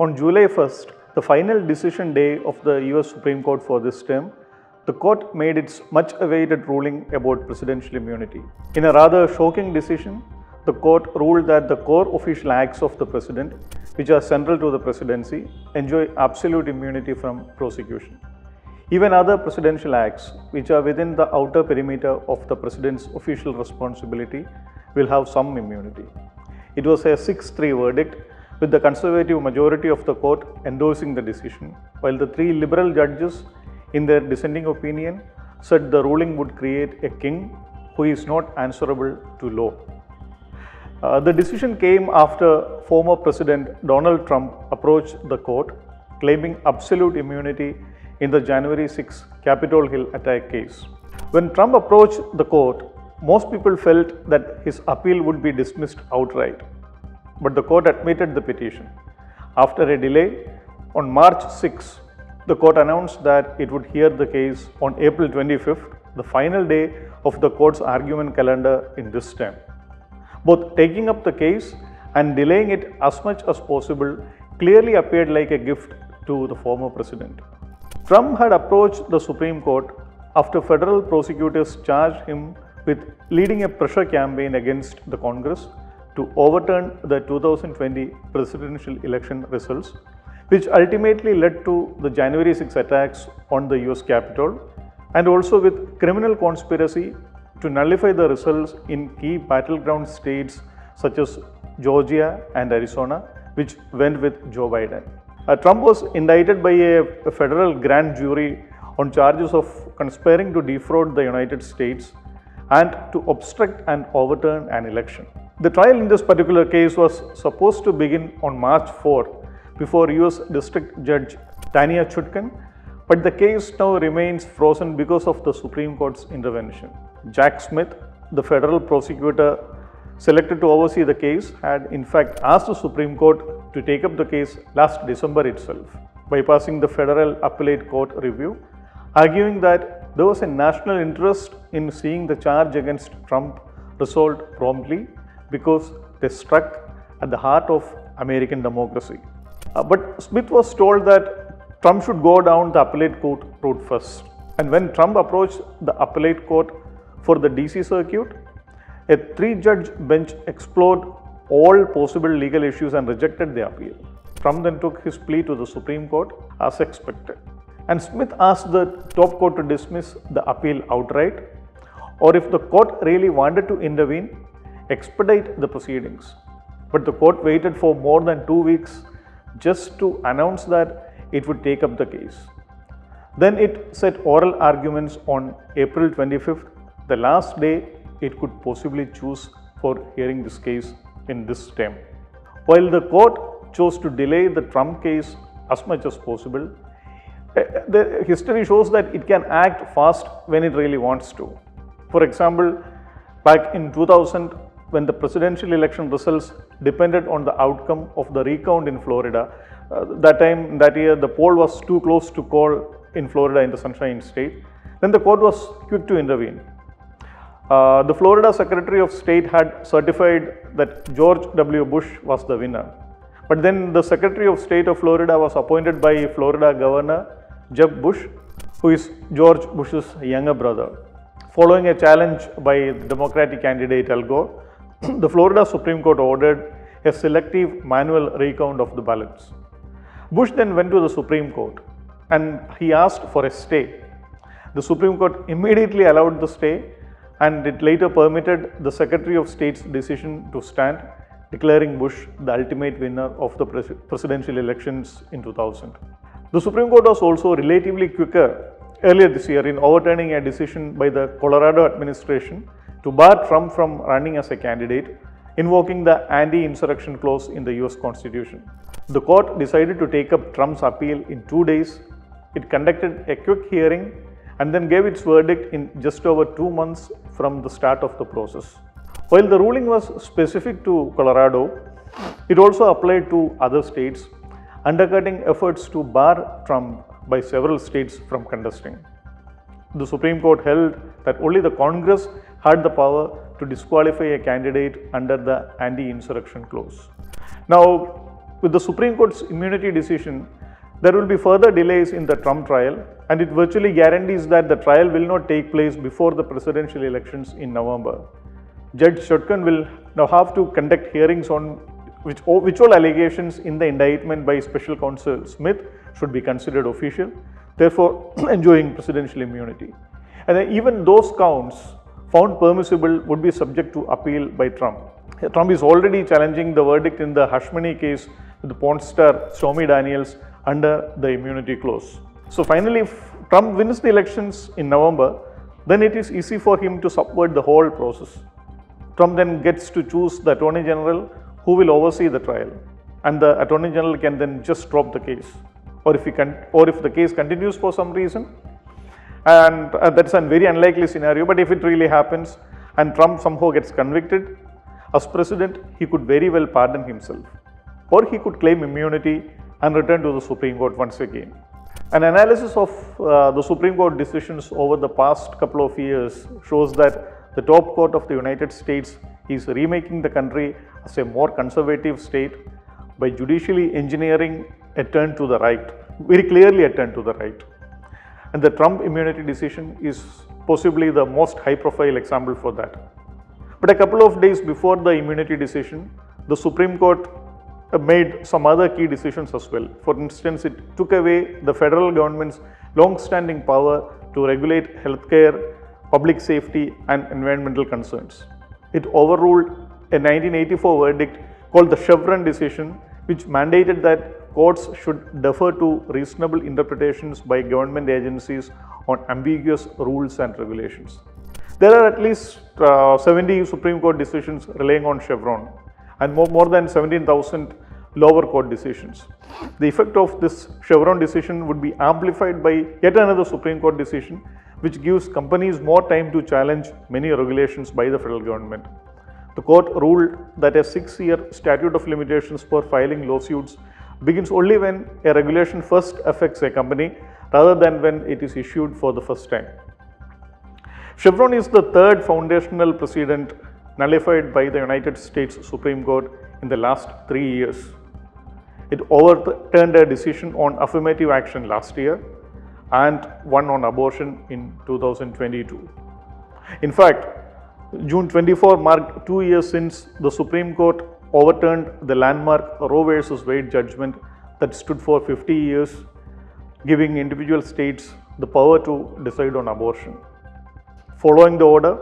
On July 1st, the final decision day of the US Supreme Court for this term, the court made its much awaited ruling about presidential immunity. In a rather shocking decision, the court ruled that the core official acts of the president, which are central to the presidency, enjoy absolute immunity from prosecution. Even other presidential acts, which are within the outer perimeter of the president's official responsibility, will have some immunity. It was a 6-3 verdict, with the conservative majority of the court endorsing the decision, while the 3 liberal judges, in their dissenting opinion, said the ruling would create a king who is not answerable to law. The decision came after former President Donald Trump approached the court claiming absolute immunity in the January 6 Capitol Hill attack case. When Trump approached the court, most people felt that his appeal would be dismissed outright, but the court admitted the petition. After a delay, on March 6, the court announced that it would hear the case on April 25th, the final day of the court's argument calendar in this term. Both taking up the case and delaying it as much as possible clearly appeared like a gift to the former president. Trump had approached the Supreme Court after federal prosecutors charged him with leading a pressure campaign against the Congress to overturn the 2020 presidential election results, which ultimately led to the January 6 attacks on the US Capitol, and also with criminal conspiracy to nullify the results in key battleground states such as Georgia and Arizona, which went with Joe Biden. Trump was indicted by a federal grand jury on charges of conspiring to defraud the United States and to obstruct and overturn an election. The trial in this particular case was supposed to begin on March 4 before US District Judge Tanya Chutkan, but the case now remains frozen because of the Supreme Court's intervention. Jack Smith, the federal prosecutor selected to oversee the case, had in fact asked the Supreme Court to take up the case last December itself, bypassing the federal appellate court review, arguing that there was a national interest in seeing the charge against Trump resolved promptly because they struck at the heart of American democracy. But Smith was told that Trump should go down the appellate court route first. And when Trump approached the appellate court for the DC circuit, a 3-judge bench explored all possible legal issues and rejected the appeal. Trump then took his plea to the Supreme Court as expected. And Smith asked the top court to dismiss the appeal outright, or if the court really wanted to intervene, expedite the proceedings. But the court waited for more than 2 weeks just to announce that it would take up the case. Then it set oral arguments on April 25th, the last day it could possibly choose for hearing this case in this term. While the court chose to delay the Trump case as much as possible, the history shows that it can act fast when it really wants to. For example, back in 2000, when the presidential election results depended on the outcome of the recount in Florida, that year the poll was too close to call in Florida, in the Sunshine State, then the court was quick to intervene. The Florida Secretary of State had certified that George W. Bush was the winner. But then the Secretary of State of Florida was appointed by Florida Governor Jeb Bush, who is George Bush's younger brother. Following a challenge by the Democratic candidate Al Gore, the Florida Supreme Court ordered a selective manual recount of the ballots. Bush then went to the Supreme Court and he asked for a stay. The Supreme Court immediately allowed the stay, and it later permitted the Secretary of State's decision to stand, declaring Bush the ultimate winner of the presidential elections in 2000. The Supreme Court was also relatively quicker earlier this year in overturning a decision by the Colorado administration to bar Trump from running as a candidate, invoking the anti-insurrection clause in the US Constitution. The court decided to take up Trump's appeal in 2 days. It conducted a quick hearing and then gave its verdict in just over 2 months from the start of the process. While the ruling was specific to Colorado, it also applied to other states, undercutting efforts to bar Trump by several states from contesting. The Supreme Court held that only the Congress had the power to disqualify a candidate under the anti-insurrection clause. Now, with the Supreme Court's immunity decision, there will be further delays in the Trump trial, and it virtually guarantees that the trial will not take place before the presidential elections in November. Judge Shotkan will now have to conduct hearings on which all allegations in the indictment by Special Counsel Smith should be considered official, therefore enjoying presidential immunity. And then even those counts found permissible would be subject to appeal by Trump. Trump is already challenging the verdict in the hush money case with the porn star Stormy Daniels under the immunity clause. So finally, if Trump wins the elections in November, then it is easy for him to subvert the whole process. Trump then gets to choose the Attorney General who will oversee the trial, and the Attorney General can then just drop the case, or if the case continues for some reason, and that's a very unlikely scenario, but if it really happens and Trump somehow gets convicted, as president, he could very well pardon himself, or he could claim immunity and return to the Supreme Court once again. An analysis of the Supreme Court decisions over the past couple of years shows that the top court of the United States is remaking the country as a more conservative state by judicially engineering a turn to the right, very clearly a turn to the right. And the Trump immunity decision is possibly the most high-profile example for that. But a couple of days before the immunity decision, the Supreme Court made some other key decisions as well. For instance, it took away the federal government's long-standing power to regulate healthcare, public safety, and environmental concerns. It overruled a 1984 verdict called the Chevron decision, which mandated that courts should defer to reasonable interpretations by government agencies on ambiguous rules and regulations. There are at least 70 Supreme Court decisions relying on Chevron and more than 17,000 lower court decisions. The effect of this Chevron decision would be amplified by yet another Supreme Court decision, which gives companies more time to challenge many regulations by the federal government. The court ruled that a 6-year statute of limitations for filing lawsuits begins only when a regulation first affects a company rather than when it is issued for the first time. Chevron is the third foundational precedent nullified by the United States Supreme Court in the last 3 years. It overturned a decision on affirmative action last year and one on abortion in 2022. In fact, June 24 marked 2 years since the Supreme Court overturned the landmark Roe vs. Wade judgment that stood for 50 years, giving individual states the power to decide on abortion. Following the order,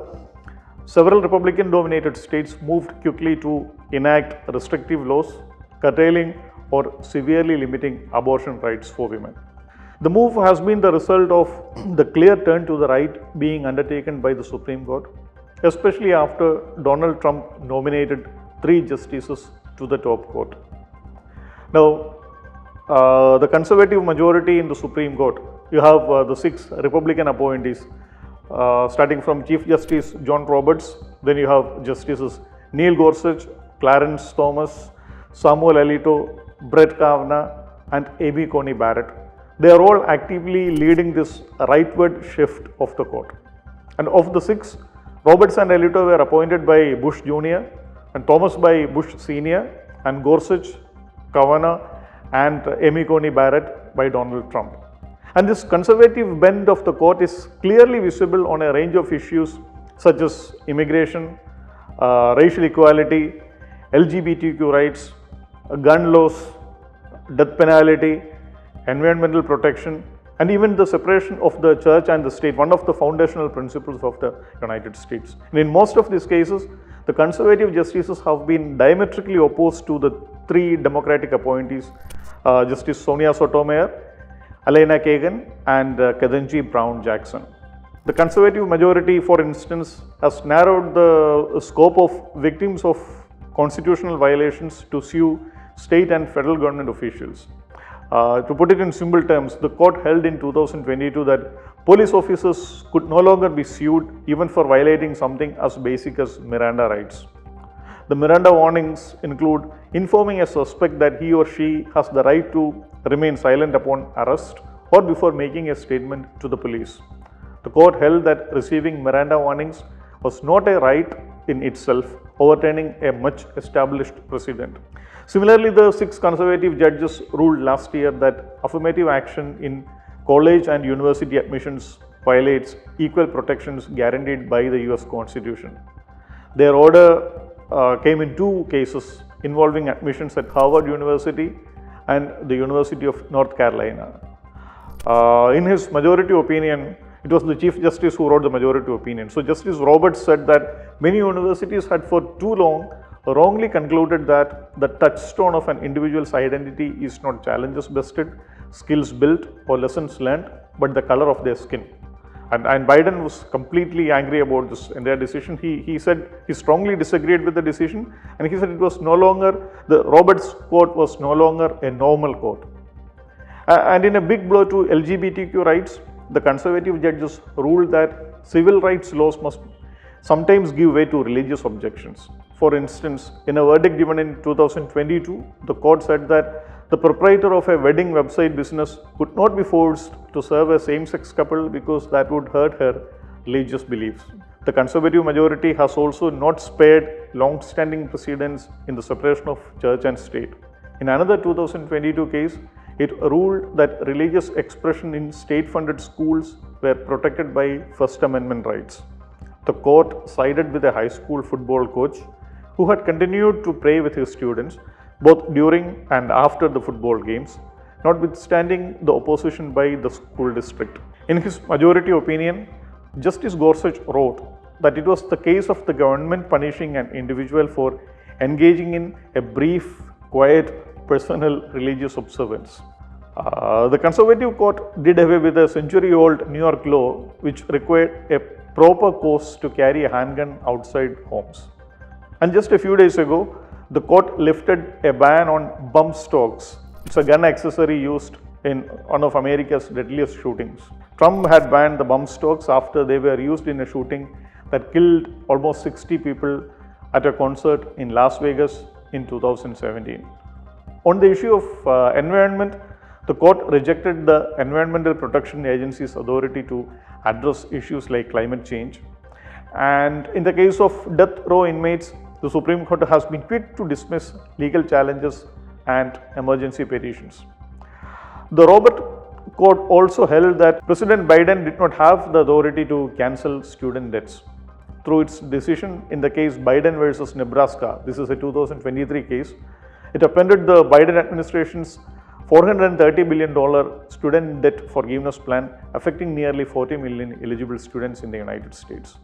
several Republican-dominated states moved quickly to enact restrictive laws, curtailing or severely limiting abortion rights for women. The move has been the result of the clear turn to the right being undertaken by the Supreme Court, especially after Donald Trump nominated 3 justices to the top court. Now, the conservative majority in the Supreme Court, you have the 6 Republican appointees, starting from Chief Justice John Roberts, then you have Justices Neil Gorsuch, Clarence Thomas, Samuel Alito, Brett Kavanaugh, and Amy Coney Barrett. They are all actively leading this rightward shift of the court. And of the 6, Roberts and Alito were appointed by Bush Jr. and Thomas by Bush Sr. and Gorsuch, Kavanaugh, and Amy Coney Barrett by Donald Trump. And this conservative bend of the court is clearly visible on a range of issues such as immigration, racial equality, LGBTQ rights, gun laws, death penalty, environmental protection, and even the separation of the church and the state, one of the foundational principles of the United States. And in most of these cases, the conservative justices have been diametrically opposed to the 3 Democratic appointees, Justice Sonia Sotomayor, Elena Kagan, and Ketanji Brown Jackson. The conservative majority, for instance, has narrowed the scope of victims of constitutional violations to sue state and federal government officials. To put it in simple terms, the court held in 2022 that police officers could no longer be sued even for violating something as basic as Miranda rights. The Miranda warnings include informing a suspect that he or she has the right to remain silent upon arrest or before making a statement to the police. The court held that receiving Miranda warnings was not a right, in itself, overturning a much established precedent. Similarly, the 6 conservative judges ruled last year that affirmative action in college and university admissions violates equal protections guaranteed by the US Constitution. Their order came in 2 cases involving admissions at Harvard University and the University of North Carolina. In his majority opinion, it was the Chief Justice who wrote the majority opinion. So Justice Roberts said that many universities had for too long wrongly concluded that the touchstone of an individual's identity is not challenges bested, skills built, or lessons learned, but the color of their skin. And Biden was completely angry about this entire decision. He said he strongly disagreed with the decision, and he said it was no longer, the Roberts court was no longer a normal court. And in a big blow to LGBTQ rights, the conservative judges ruled that civil rights laws must sometimes give way to religious objections. For instance, in a verdict given in 2022, the court said that the proprietor of a wedding website business could not be forced to serve a same-sex couple because that would hurt her religious beliefs. The conservative majority has also not spared long-standing precedents in the separation of church and state. In another 2022 case, it ruled that religious expression in state-funded schools were protected by First Amendment rights. The court sided with a high school football coach who had continued to pray with his students both during and after the football games, notwithstanding the opposition by the school district. In his majority opinion, Justice Gorsuch wrote that it was the case of the government punishing an individual for engaging in a brief, quiet, personal religious observance. The conservative court did away with a century-old New York law which required a proper course to carry a handgun outside homes. And just a few days ago, the court lifted a ban on bump stocks. It's a gun accessory used in one of America's deadliest shootings. Trump had banned the bump stocks after they were used in a shooting that killed almost 60 people at a concert in Las Vegas in 2017. On the issue of environment, the court rejected the Environmental Protection Agency's authority to address issues like climate change. And in the case of death row inmates, the Supreme Court has been quick to dismiss legal challenges and emergency petitions. The Robert Court also held that President Biden did not have the authority to cancel student debts. Through its decision in the case Biden versus Nebraska, this is a 2023 case, it appended the Biden administration's $430 billion student debt forgiveness plan, affecting nearly 40 million eligible students in the United States.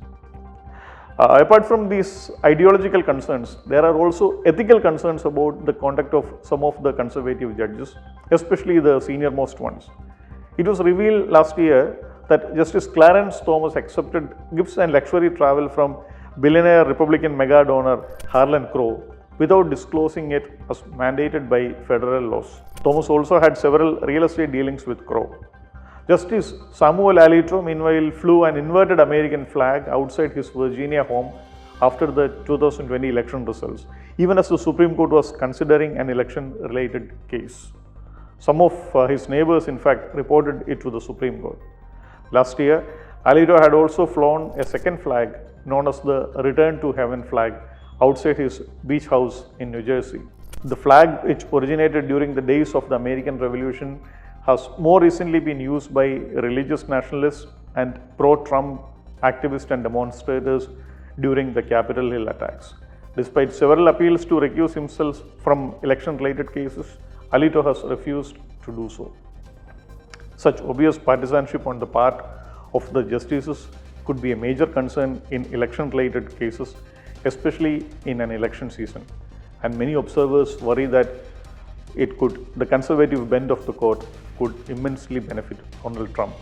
Apart from these ideological concerns, there are also ethical concerns about the conduct of some of the conservative judges, especially the senior-most ones. It was revealed last year that Justice Clarence Thomas accepted gifts and luxury travel from billionaire Republican mega donor Harlan Crow without disclosing it as mandated by federal laws. Thomas also had several real estate dealings with Crow. Justice Samuel Alito, meanwhile, flew an inverted American flag outside his Virginia home after the 2020 election results, even as the Supreme Court was considering an election-related case. Some of his neighbors, in fact, reported it to the Supreme Court. Last year, Alito had also flown a second flag, known as the Return to Heaven flag, outside his beach house in New Jersey. The flag, which originated during the days of the American Revolution, has more recently been used by religious nationalists and pro-Trump activists and demonstrators during the Capitol Hill attacks. Despite several appeals to recuse himself from election-related cases, Alito has refused to do so. Such obvious partisanship on the part of the justices could be a major concern in election-related cases, especially in an election season. And many observers worry that the conservative bent of the court could immensely benefit Donald Trump.